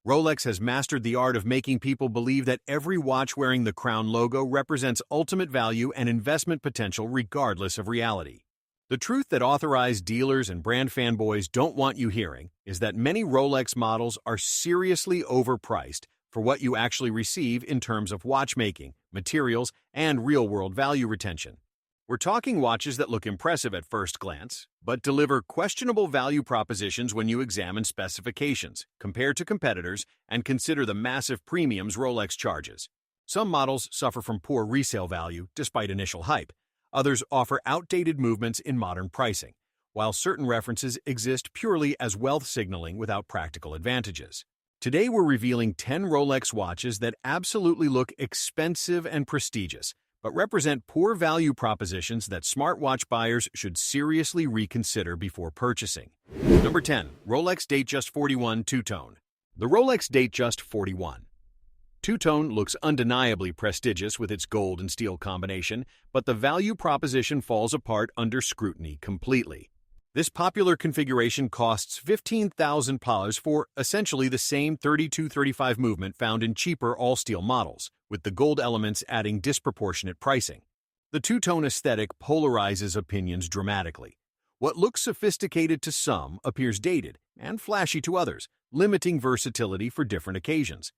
Rolex has mastered the art of making people believe that every watch wearing the crown logo represents ultimate value and investment potential regardless of reality. The truth that authorized dealers and brand fanboys don't want you hearing is that many Rolex models are seriously overpriced for what you actually receive in terms of watchmaking, materials, and real-world value retention. We're talking watches that look impressive at first glance, but deliver questionable value propositions when you examine specifications, compare to competitors, and consider the massive premiums Rolex charges. Some models suffer from poor resale value despite initial hype. Others offer outdated movements in modern pricing, while certain references exist purely as wealth signaling without practical advantages. Today we're revealing 10 Rolex watches that absolutely look expensive and prestigious, but represent poor value propositions that smartwatch buyers should seriously reconsider before purchasing. Number 10. Rolex Datejust 41 Two-Tone. The Rolex Datejust 41 Two-Tone looks undeniably prestigious with its gold and steel combination, but the value proposition falls apart under scrutiny completely. This popular configuration costs $15,000 for essentially the same 32-35 movement found in cheaper all-steel models, with the gold elements adding disproportionate pricing. The two-tone aesthetic polarizes opinions dramatically. What looks sophisticated to some appears dated and flashy to others, limiting versatility for different occasions.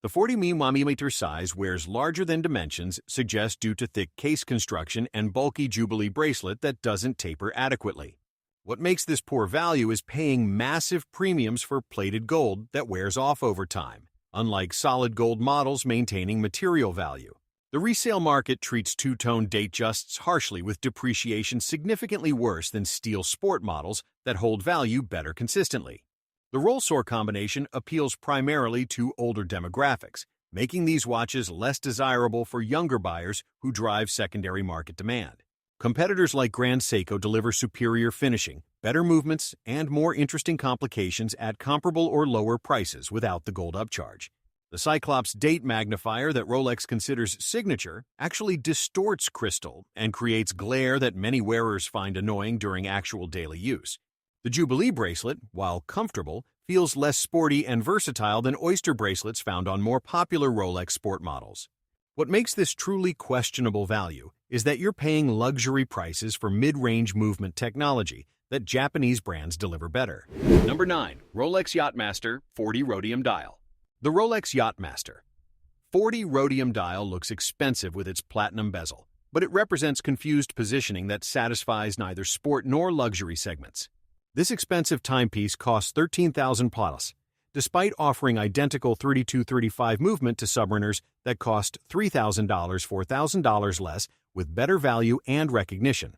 The 40mm size wears larger than dimensions suggest due to thick case construction and bulky Jubilee bracelet that doesn't taper adequately. What makes this poor value is paying massive premiums for plated gold that wears off over time, unlike solid gold models maintaining material value. The resale market treats two-tone Datejusts harshly with depreciation significantly worse than steel sport models that hold value better consistently. The roll-sore combination appeals primarily to older demographics, making these watches less desirable for younger buyers who drive secondary market demand. Competitors like Grand Seiko deliver superior finishing, better movements, and more interesting complications at comparable or lower prices without the gold upcharge. The Cyclops date magnifier that Rolex considers signature actually distorts crystal and creates glare that many wearers find annoying during actual daily use. The Jubilee bracelet, while comfortable, feels less sporty and versatile than oyster bracelets found on more popular Rolex sport models. What makes this truly questionable value is that you're paying luxury prices for mid-range movement technology that Japanese brands deliver better. Number 9. Rolex Yacht-Master 40 Rhodium Dial. The Rolex Yacht-Master 40 Rhodium Dial looks expensive with its platinum bezel, but it represents confused positioning that satisfies neither sport nor luxury segments. This expensive timepiece costs $13,000+, despite offering identical 32-35 movement to Submariners that cost $3,000, $4,000 less, with better value and recognition.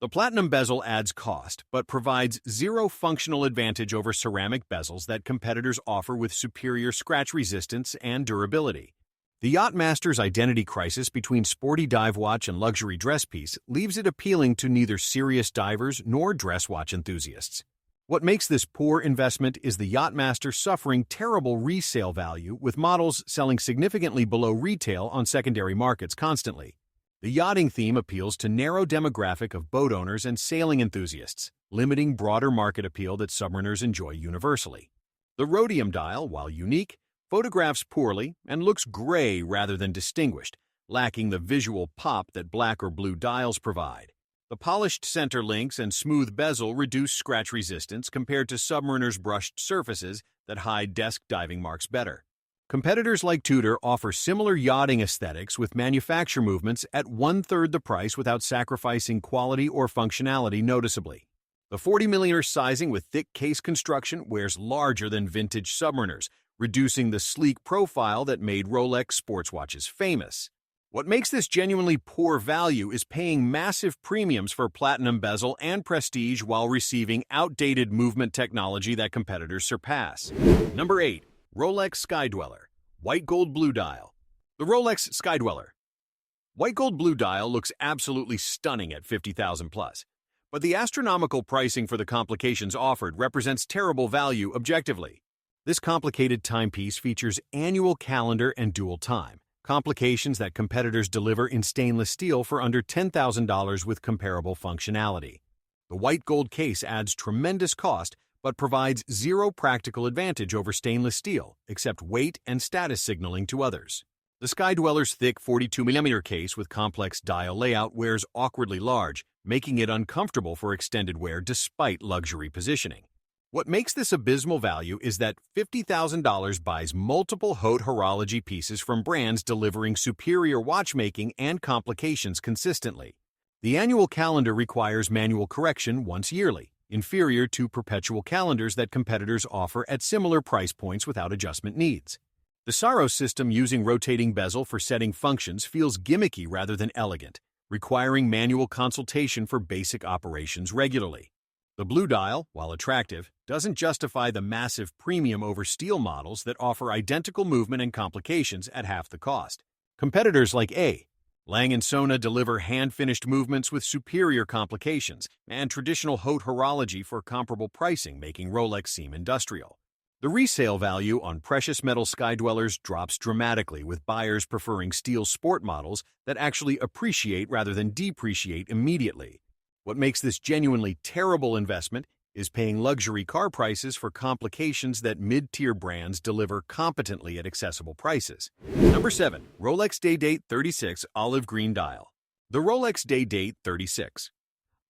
The platinum bezel adds cost, but provides zero functional advantage over ceramic bezels that competitors offer with superior scratch resistance and durability. The Yacht-Master's identity crisis between sporty dive watch and luxury dress piece leaves it appealing to neither serious divers nor dress watch enthusiasts. What makes this poor investment is the Yacht-Master suffering terrible resale value, with models selling significantly below retail on secondary markets constantly. The yachting theme appeals to narrow demographic of boat owners and sailing enthusiasts, limiting broader market appeal that submariners enjoy universally. The Rhodium dial, while unique, photographs poorly and looks gray rather than distinguished, lacking the visual pop that black or blue dials provide. The polished center links and smooth bezel reduce scratch resistance compared to Submariner's brushed surfaces that hide desk diving marks better. Competitors like Tudor offer similar yachting aesthetics with manufacture movements at one-third the price without sacrificing quality or functionality noticeably. The 40mm sizing with thick case construction wears larger than vintage Submariners, reducing the sleek profile that made Rolex sports watches famous. What makes this genuinely poor value is paying massive premiums for platinum bezel and prestige while receiving outdated movement technology that competitors surpass. Number 8. Rolex Skydweller White Gold Blue Dial. The Rolex Skydweller White Gold Blue Dial looks absolutely stunning at $50,000+, but the astronomical pricing for the complications offered represents terrible value objectively. This complicated timepiece features annual calendar and dual time, complications that competitors deliver in stainless steel for under $10,000 with comparable functionality. The white gold case adds tremendous cost, but provides zero practical advantage over stainless steel, except weight and status signaling to others. The Sky Dweller's thick 42mm case with complex dial layout wears awkwardly large, making it uncomfortable for extended wear despite luxury positioning. What makes this abysmal value is that $50,000 buys multiple haute horology pieces from brands delivering superior watchmaking and complications consistently. The annual calendar requires manual correction once yearly, inferior to perpetual calendars that competitors offer at similar price points without adjustment needs. The Saros system using rotating bezel for setting functions feels gimmicky rather than elegant, requiring manual consultation for basic operations regularly. The blue dial, while attractive, doesn't justify the massive premium over steel models that offer identical movement and complications at half the cost. Competitors like Lang & Sona deliver hand-finished movements with superior complications and traditional haute horology for comparable pricing, making Rolex seem industrial. The resale value on precious metal Sky Dwellers drops dramatically, with buyers preferring steel sport models that actually appreciate rather than depreciate immediately. What makes this genuinely terrible investment is paying luxury car prices for complications that mid-tier brands deliver competently at accessible prices. Number 7. Rolex Day-Date 36 Olive Green Dial. The Rolex Day-Date 36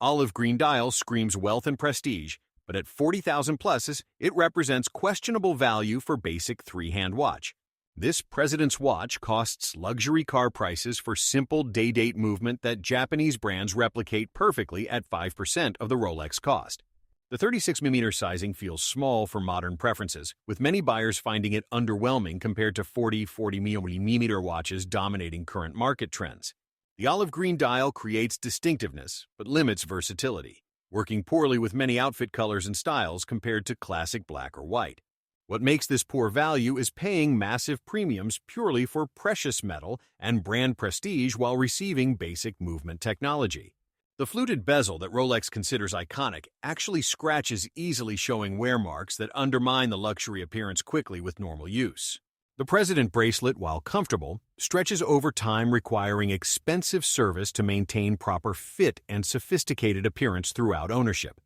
Olive Green Dial screams wealth and prestige, but at $40,000 plus, it represents questionable value for basic three-hand watch. This president's watch costs luxury car prices for simple day-date movement that Japanese brands replicate perfectly at 5% of the Rolex cost. The 36mm sizing feels small for modern preferences, with many buyers finding it underwhelming compared to 40mm watches dominating current market trends. The olive green dial creates distinctiveness, but limits versatility, working poorly with many outfit colors and styles compared to classic black or white. What makes this poor value is paying massive premiums purely for precious metal and brand prestige while receiving basic movement technology. The fluted bezel that Rolex considers iconic actually scratches easily, showing wear marks that undermine the luxury appearance quickly with normal use. The President bracelet, while comfortable, stretches over time, requiring expensive service to maintain proper fit and sophisticated appearance throughout ownership.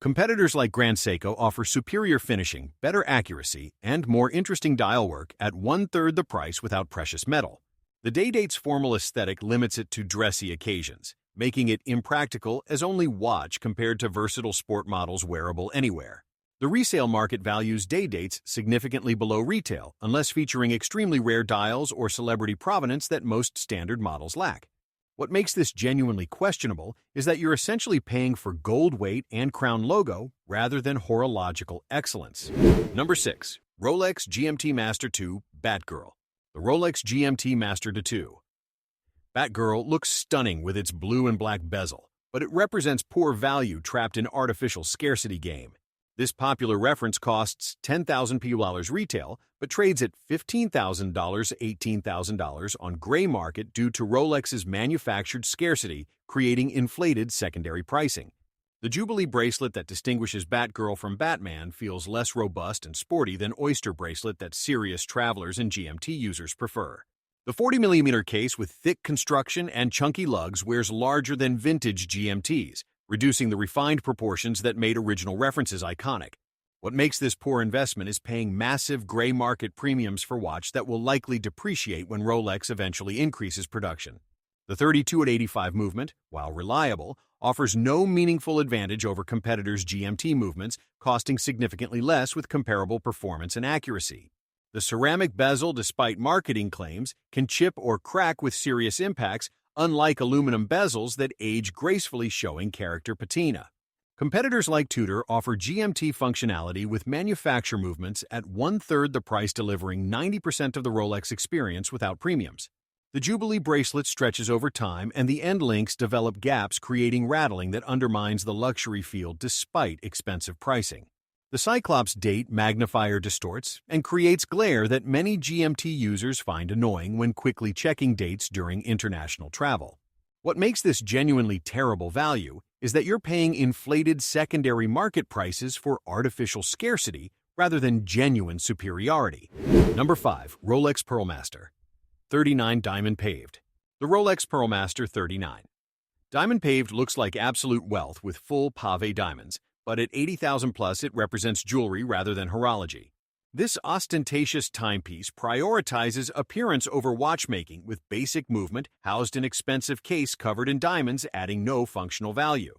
Competitors like Grand Seiko offer superior finishing, better accuracy, and more interesting dial work at one-third the price without precious metal. The Day-Date's formal aesthetic limits it to dressy occasions, making it impractical as only watch compared to versatile sport models wearable anywhere. The resale market values Day-Dates significantly below retail, unless featuring extremely rare dials or celebrity provenance that most standard models lack. What makes this genuinely questionable is that you're essentially paying for gold weight and crown logo rather than horological excellence. Number 6. Rolex GMT-Master 2 Batgirl. The Rolex GMT-Master 2 Batgirl looks stunning with its blue and black bezel, but it represents poor value trapped in artificial scarcity game. This popular reference costs $10,000 retail, but trades at $15,000, $18,000 on gray market due to Rolex's manufactured scarcity, creating inflated secondary pricing. The Jubilee bracelet that distinguishes Batgirl from Batman feels less robust and sporty than Oyster bracelet that serious travelers and GMT users prefer. The 40mm case with thick construction and chunky lugs wears larger than vintage GMTs, reducing the refined proportions that made original references iconic. What makes this poor investment is paying massive gray market premiums for watch that will likely depreciate when Rolex eventually increases production. The 32-85 movement, while reliable, offers no meaningful advantage over competitors' GMT movements, costing significantly less with comparable performance and accuracy. The ceramic bezel, despite marketing claims, can chip or crack with serious impacts, unlike aluminum bezels that age gracefully, showing character patina. Competitors like Tudor offer GMT functionality with manufacture movements at one-third the price, delivering 90% of the Rolex experience without premiums. The Jubilee bracelet stretches over time, and the end links develop gaps, creating rattling that undermines the luxury feel despite expensive pricing. The Cyclops date magnifier distorts and creates glare that many GMT users find annoying when quickly checking dates during international travel. What makes this genuinely terrible value is that you're paying inflated secondary market prices for artificial scarcity rather than genuine superiority. Number 5. Rolex Pearlmaster 39 Diamond-Paved. The Rolex Pearlmaster 39 Diamond-Paved looks like absolute wealth with full pave diamonds, but at 80,000 plus it represents jewelry rather than horology. This ostentatious timepiece prioritizes appearance over watchmaking with basic movement housed in expensive case covered in diamonds, adding no functional value.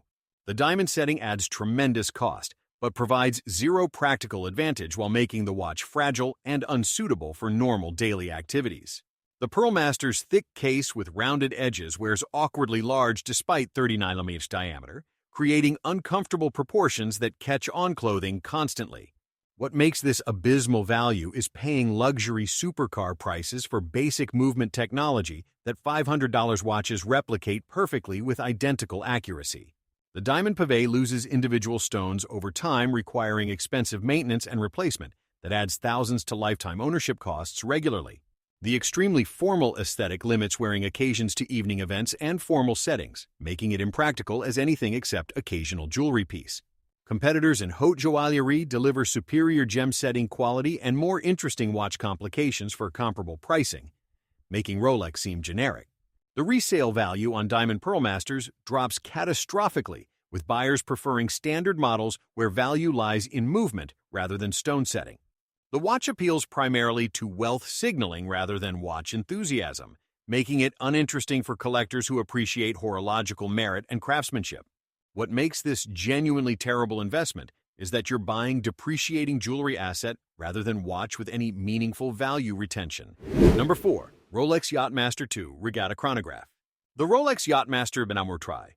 The diamond setting adds tremendous cost, but provides zero practical advantage while making the watch fragile and unsuitable for normal daily activities. The Pearlmaster's thick case with rounded edges wears awkwardly large despite 39mm diameter, creating uncomfortable proportions that catch on clothing constantly. What makes this abysmal value is paying luxury supercar prices for basic movement technology that $500 watches replicate perfectly with identical accuracy. The Diamond-Paved loses individual stones over time, requiring expensive maintenance and replacement that adds thousands to lifetime ownership costs regularly. The extremely formal aesthetic limits wearing occasions to evening events and formal settings, making it impractical as anything except occasional jewelry piece. Competitors in haute joaillerie deliver superior gem setting quality and more interesting watch complications for comparable pricing, making Rolex seem generic. The resale value on Diamond Pearlmasters drops catastrophically, with buyers preferring standard models where value lies in movement rather than stone setting. The watch appeals primarily to wealth signaling rather than watch enthusiasm, making it uninteresting for collectors who appreciate horological merit and craftsmanship. What makes this genuinely terrible investment is that you're buying depreciating jewelry asset rather than watch with any meaningful value retention. Number 4. Rolex Yacht-Master 2 Regatta Chronograph. The Rolex Yacht-Master Benamur Tri.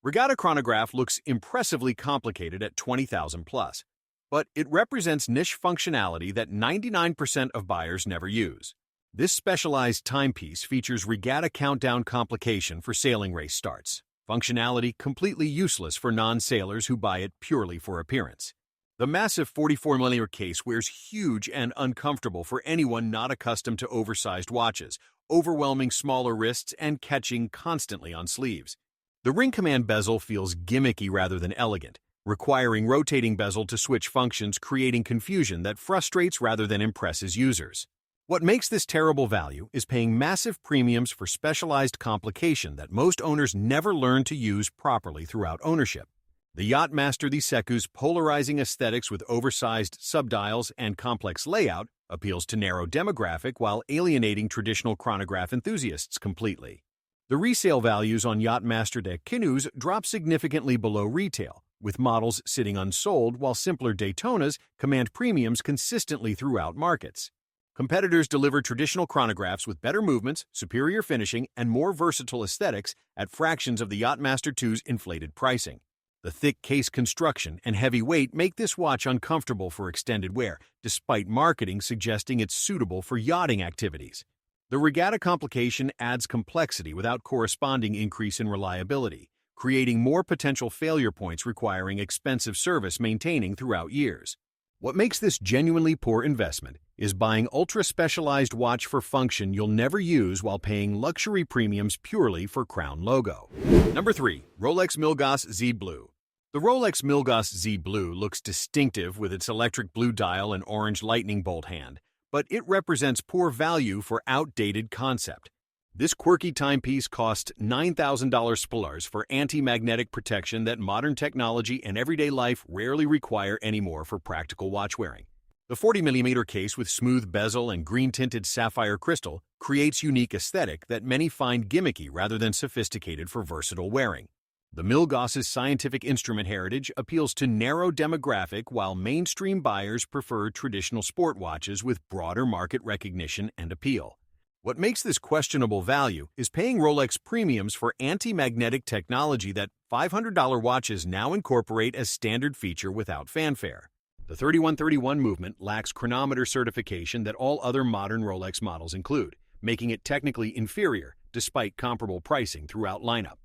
Regatta Chronograph looks impressively complicated at 20,000 plus, but it represents niche functionality that 99% of buyers never use. This specialized timepiece features Regatta countdown complication for sailing race starts, functionality completely useless for non-sailors who buy it purely for appearance. The massive 44mm case wears huge and uncomfortable for anyone not accustomed to oversized watches, overwhelming smaller wrists and catching constantly on sleeves. The ring command bezel feels gimmicky rather than elegant, requiring rotating bezel to switch functions, creating confusion that frustrates rather than impresses users. What makes this terrible value is paying massive premiums for specialized complication that most owners never learn to use properly throughout ownership. The Yacht-Master Seku's polarizing aesthetics with oversized subdials and complex layout appeals to narrow demographic while alienating traditional chronograph enthusiasts completely. The resale values on Yacht-Master Sekus drop significantly below retail, with models sitting unsold while simpler Daytonas command premiums consistently throughout markets. Competitors deliver traditional chronographs with better movements, superior finishing, and more versatile aesthetics at fractions of the Yacht-Master 2's inflated pricing. The thick case construction and heavy weight make this watch uncomfortable for extended wear, despite marketing suggesting it's suitable for yachting activities. The Regatta complication adds complexity without corresponding increase in reliability, creating more potential failure points requiring expensive service maintaining throughout years. What makes this genuinely poor investment is buying ultra-specialized watch for function you'll never use while paying luxury premiums purely for crown logo. Number 3. Rolex Milgauss Z Blue. The Rolex Milgauss Z Blue looks distinctive with its electric blue dial and orange lightning bolt hand, but it represents poor value for outdated concept. This quirky timepiece costs $9,000 for anti-magnetic protection that modern technology and everyday life rarely require anymore for practical watch wearing. The 40mm case with smooth bezel and green-tinted sapphire crystal creates unique aesthetic that many find gimmicky rather than sophisticated for versatile wearing. The Milgauss's scientific instrument heritage appeals to narrow demographic while mainstream buyers prefer traditional sport watches with broader market recognition and appeal. What makes this questionable value is paying Rolex premiums for anti-magnetic technology that $500 watches now incorporate as standard feature without fanfare. The 3131 movement lacks chronometer certification that all other modern Rolex models include, making it technically inferior despite comparable pricing throughout lineup.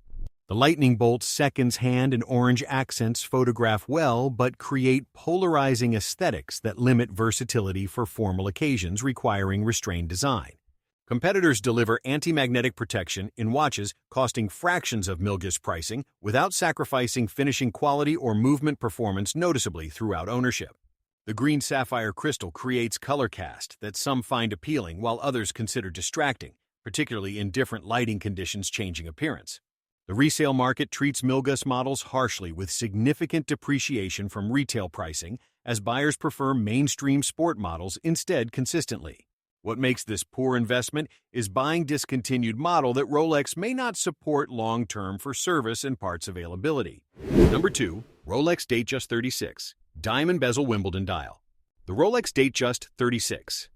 The lightning bolt seconds hand and orange accents photograph well but create polarizing aesthetics that limit versatility for formal occasions requiring restrained design. Competitors deliver anti-magnetic protection in watches costing fractions of Milgauss pricing without sacrificing finishing quality or movement performance noticeably throughout ownership. The green sapphire crystal creates color cast that some find appealing while others consider distracting, particularly in different lighting conditions changing appearance. The resale market treats Milgauss models harshly with significant depreciation from retail pricing, as buyers prefer mainstream sport models instead consistently. What makes this poor investment is buying discontinued model that Rolex may not support long-term for service and parts availability. Number 2. Rolex Datejust 36 Diamond Bezel Wimbledon Dial. The Rolex Datejust 36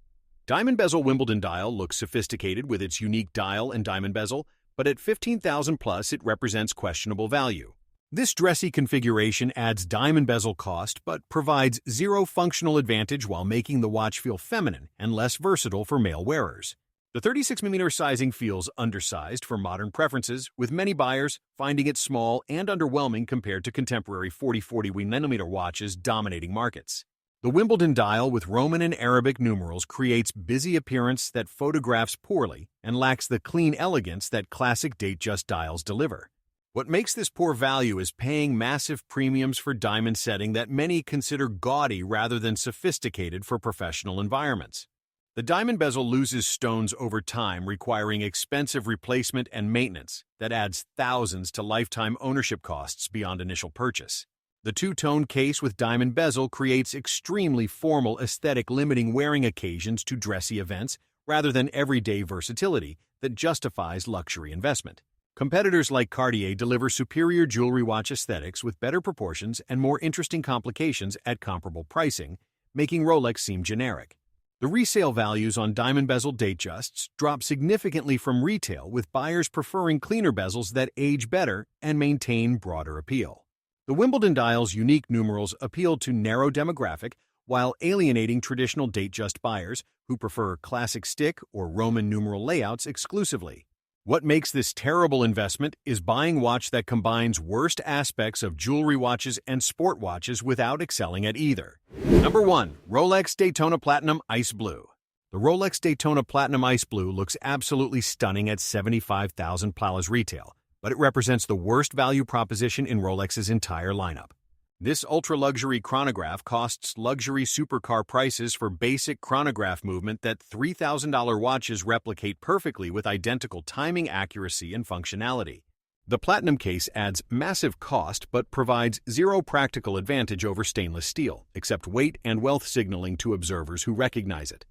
Diamond Bezel Wimbledon Dial looks sophisticated with its unique dial and diamond bezel, but at $15,000 plus it represents questionable value. This dressy configuration adds diamond bezel cost but provides zero functional advantage while making the watch feel feminine and less versatile for male wearers. The 36mm sizing feels undersized for modern preferences, with many buyers finding it small and underwhelming compared to contemporary 40-40mm watches dominating markets. The Wimbledon dial with Roman and Arabic numerals creates busy appearance that photographs poorly and lacks the clean elegance that classic Datejust dials deliver. What makes this poor value is paying massive premiums for diamond setting that many consider gaudy rather than sophisticated for professional environments. The diamond bezel loses stones over time, requiring expensive replacement and maintenance that adds thousands to lifetime ownership costs beyond initial purchase. The two-tone case with diamond bezel creates extremely formal aesthetic, limiting wearing occasions to dressy events rather than everyday versatility that justifies luxury investment. Competitors like Cartier deliver superior jewelry watch aesthetics with better proportions and more interesting complications at comparable pricing, making Rolex seem generic. The resale values on diamond bezel Datejusts drop significantly from retail, with buyers preferring cleaner bezels that age better and maintain broader appeal. The Wimbledon dial's unique numerals appeal to narrow demographic while alienating traditional Datejust buyers who prefer classic stick or Roman numeral layouts exclusively. What makes this terrible investment is buying watch that combines worst aspects of jewelry watches and sport watches without excelling at either. Number 1. Rolex Daytona Platinum Ice Blue. The Rolex Daytona Platinum Ice Blue looks absolutely stunning at $75,000 retail, but it represents the worst value proposition in Rolex's entire lineup. This ultra-luxury chronograph costs luxury supercar prices for basic chronograph movement that $3,000 watches replicate perfectly with identical timing accuracy and functionality. The platinum case adds massive cost but provides zero practical advantage over stainless steel, except weight and wealth signaling to observers who recognize it.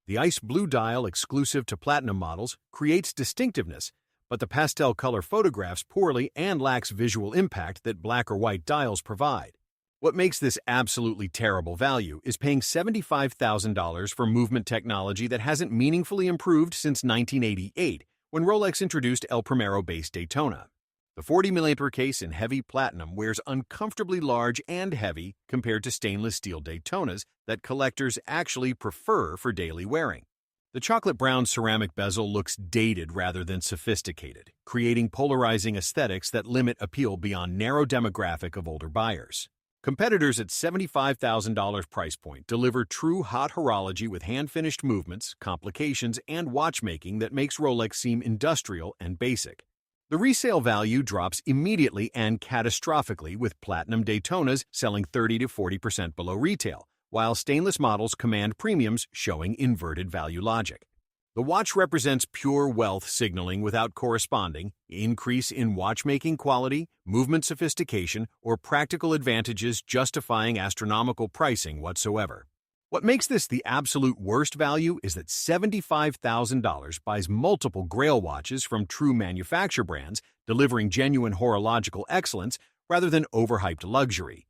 The ice blue dial, exclusive to platinum models, creates distinctiveness, but the pastel color photographs poorly and lacks visual impact that black or white dials provide. What makes this absolutely terrible value is paying $75,000 for movement technology that hasn't meaningfully improved since 1988, when Rolex introduced El Primero-based Daytona. The 40mm case in heavy platinum wears uncomfortably large and heavy compared to stainless steel Daytonas that collectors actually prefer for daily wearing. The chocolate brown ceramic bezel looks dated rather than sophisticated, creating polarizing aesthetics that limit appeal beyond narrow demographic of older buyers. Competitors at $75,000 price point deliver true hot horology with hand-finished movements, complications, and watchmaking that makes Rolex seem industrial and basic. The resale value drops immediately and catastrophically, with platinum Daytonas selling 30 to 40% below retail, while stainless models command premiums showing inverted value logic. The watch represents pure wealth signaling without corresponding increase in watchmaking quality, movement sophistication, or practical advantages justifying astronomical pricing whatsoever. What makes this the absolute worst value is that $75,000 buys multiple Grail watches from true manufacturer brands, delivering genuine horological excellence rather than overhyped luxury.